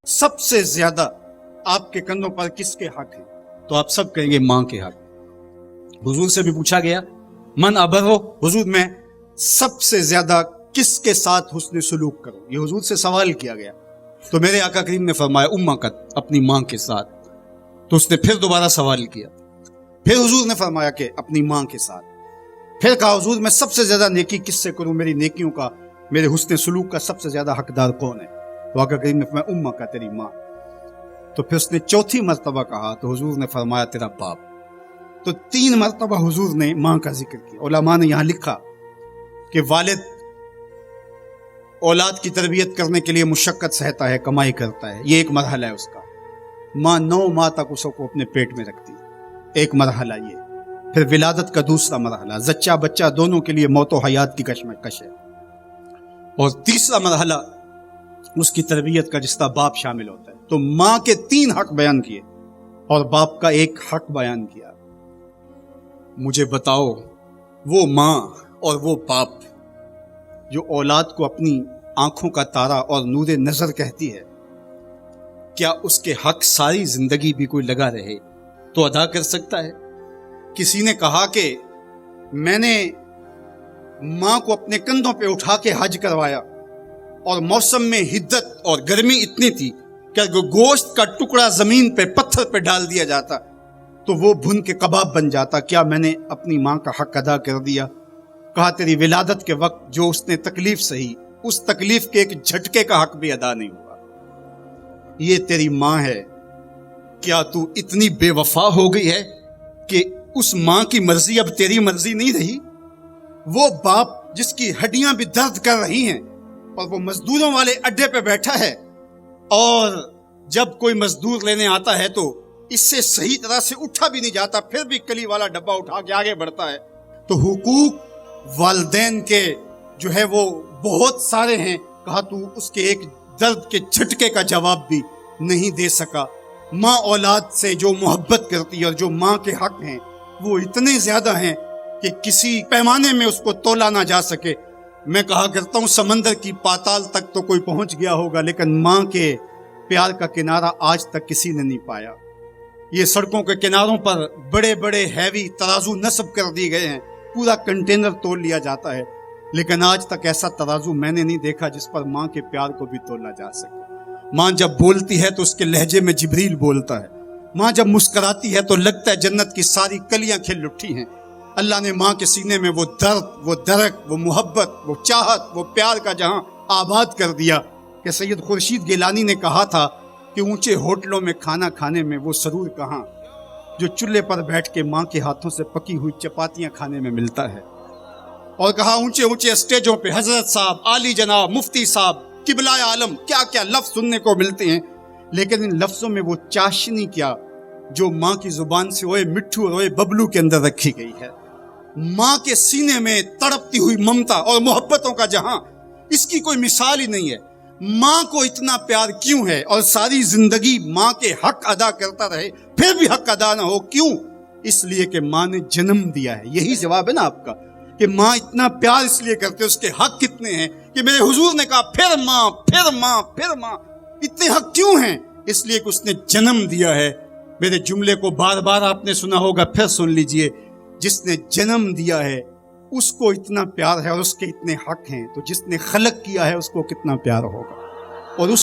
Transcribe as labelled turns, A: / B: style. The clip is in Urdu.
A: سب سے زیادہ آپ کے کندھوں پر کس کے حق ہیں؟ تو آپ سب کہیں گے ماں کے حق۔ حضور سے بھی پوچھا گیا من ابرو، حضور میں سب سے زیادہ کس کے ساتھ حسن سلوک کروں، یہ حضور سے سوال کیا گیا۔ تو میرے آقا کریم نے فرمایا امکت، اپنی ماں کے ساتھ۔ تو اس نے پھر دوبارہ سوال کیا، پھر حضور نے فرمایا کہ اپنی ماں کے ساتھ۔ پھر کہا حضور میں سب سے زیادہ نیکی کس سے کروں، میری نیکیوں کا، میرے حسن سلوک کا سب سے زیادہ حقدار کون ہے؟ تو آقا کریم نے فرمایا امکا، تیری ماں۔ تو پھر اس نے چوتھی مرتبہ کہا تو حضور نے فرمایا تیرا باپ۔ تو 3 مرتبہ حضور نے ماں کا ذکر کیا۔ علماء نے یہاں لکھا کہ والد اولاد کی تربیت کرنے کے لیے مشقت سہتا ہے، کمائی کرتا ہے، یہ ایک مرحلہ ہے اس کا۔ ماں 9 ماہ تک اس کو اپنے پیٹ میں رکھتی ہے، ایک مرحلہ یہ۔ پھر ولادت کا دوسرا مرحلہ، زچہ بچہ دونوں کے لیے موت و حیات کی کشمکش ہے۔ اور تیسرا مرحلہ اس کی تربیت کا جس کا باپ شامل ہوتا ہے۔ تو ماں کے 3 حق بیان کیے اور باپ کا ایک حق بیان کیا۔ مجھے بتاؤ وہ ماں اور وہ باپ جو اولاد کو اپنی آنکھوں کا تارا اور نور نظر کہتی ہے، کیا اس کے حق ساری زندگی بھی کوئی لگا رہے تو ادا کر سکتا ہے؟ کسی نے کہا کہ میں نے ماں کو اپنے کندھوں پہ اٹھا کے حج کروایا اور موسم میں حدت اور گرمی اتنی تھی کہ گوشت کا ٹکڑا زمین پہ پتھر پہ ڈال دیا جاتا تو وہ بھن کے کباب بن جاتا، کیا میں نے اپنی ماں کا حق ادا کر دیا؟ کہا تیری ولادت کے وقت جو اس نے تکلیف سہی، اس تکلیف کے ایک جھٹکے کا حق بھی ادا نہیں ہوا۔ یہ تیری ماں ہے، کیا تو اتنی بے وفا ہو گئی ہے کہ اس ماں کی مرضی اب تیری مرضی نہیں رہی؟ وہ باپ جس کی ہڈیاں بھی درد کر رہی ہیں اور وہ مزدوروں والے اڈے پہ بیٹھا ہے، اور جب کوئی مزدور لینے آتا ہے تو اس سے صحیح طرح سے اٹھا بھی نہیں جاتا، پھر بھی کلی والا ڈبہ اٹھا کے آگے بڑھتا ہے۔ تو حقوق والدین کے جو ہے وہ بہت سارے ہیں، کہا تو اس کے ایک درد کے جھٹکے کا جواب بھی نہیں دے سکا۔ ماں اولاد سے جو محبت کرتی ہے اور جو ماں کے حق ہیں وہ اتنے زیادہ ہیں کہ کسی پیمانے میں اس کو تولا نہ جا سکے۔ میں کہا کرتا ہوں سمندر کی پاتال تک تو کوئی پہنچ گیا ہوگا، لیکن ماں کے پیار کا کنارہ آج تک کسی نے نہیں پایا۔ یہ سڑکوں کے کناروں پر بڑے بڑے ہیوی ترازو نصب کر دیے گئے ہیں، پورا کنٹینر تول لیا جاتا ہے، لیکن آج تک ایسا ترازو میں نے نہیں دیکھا جس پر ماں کے پیار کو بھی تولا جا سکے۔ ماں جب بولتی ہے تو اس کے لہجے میں جبریل بولتا ہے، ماں جب مسکراتی ہے تو لگتا ہے جنت کی ساری کلیاں کھل اٹھی ہیں۔ اللہ نے ماں کے سینے میں وہ درد، وہ درک، وہ محبت، وہ چاہت، وہ پیار کا جہاں آباد کر دیا کہ سید خورشید گیلانی نے کہا تھا کہ اونچے ہوٹلوں میں کھانا کھانے میں وہ سرور کہاں جو چولہے پر بیٹھ کے ماں کے ہاتھوں سے پکی ہوئی چپاتیاں کھانے میں ملتا ہے۔ اور کہا اونچے اونچے اسٹیجوں پہ حضرت صاحب، عالی جناب، مفتی صاحب، قبلہ عالم، کیا کیا لفظ سننے کو ملتے ہیں، لیکن ان لفظوں میں وہ چاشنی کیا جو ماں کی زبان سے اوئے مٹھو اور اوئے ببلو کے اندر رکھی گئی ہے۔ ماں کے سینے میں تڑپتی ہوئی ممتا اور محبتوں کا جہاں، اس کی کوئی مثال ہی نہیں ہے۔ ماں کو اتنا پیار کیوں ہے اور ساری زندگی ماں کے حق ادا کرتا رہے پھر بھی حق ادا نہ ہو، کیوں؟ اس لیے کہ ماں نے جنم دیا ہے۔ یہی جواب ہے نا آپ کا کہ ماں اتنا پیار اس لیے کرتے، اس کے حق کتنے ہیں کہ میرے حضور نے کہا پھر ماں، پھر ماں، پھر ماں۔ اتنے حق کیوں ہیں؟ اس لیے کہ اس نے جنم دیا ہے۔ میرے جملے کو بار بار آپ نے سنا ہوگا، پھر سن لیجئے، جس نے جنم دیا ہے اس کو اتنا پیار ہے اور اس کے اتنے حق ہیں، تو جس نے خلق کیا ہے اس کو کتنا پیار ہوگا۔ اور اس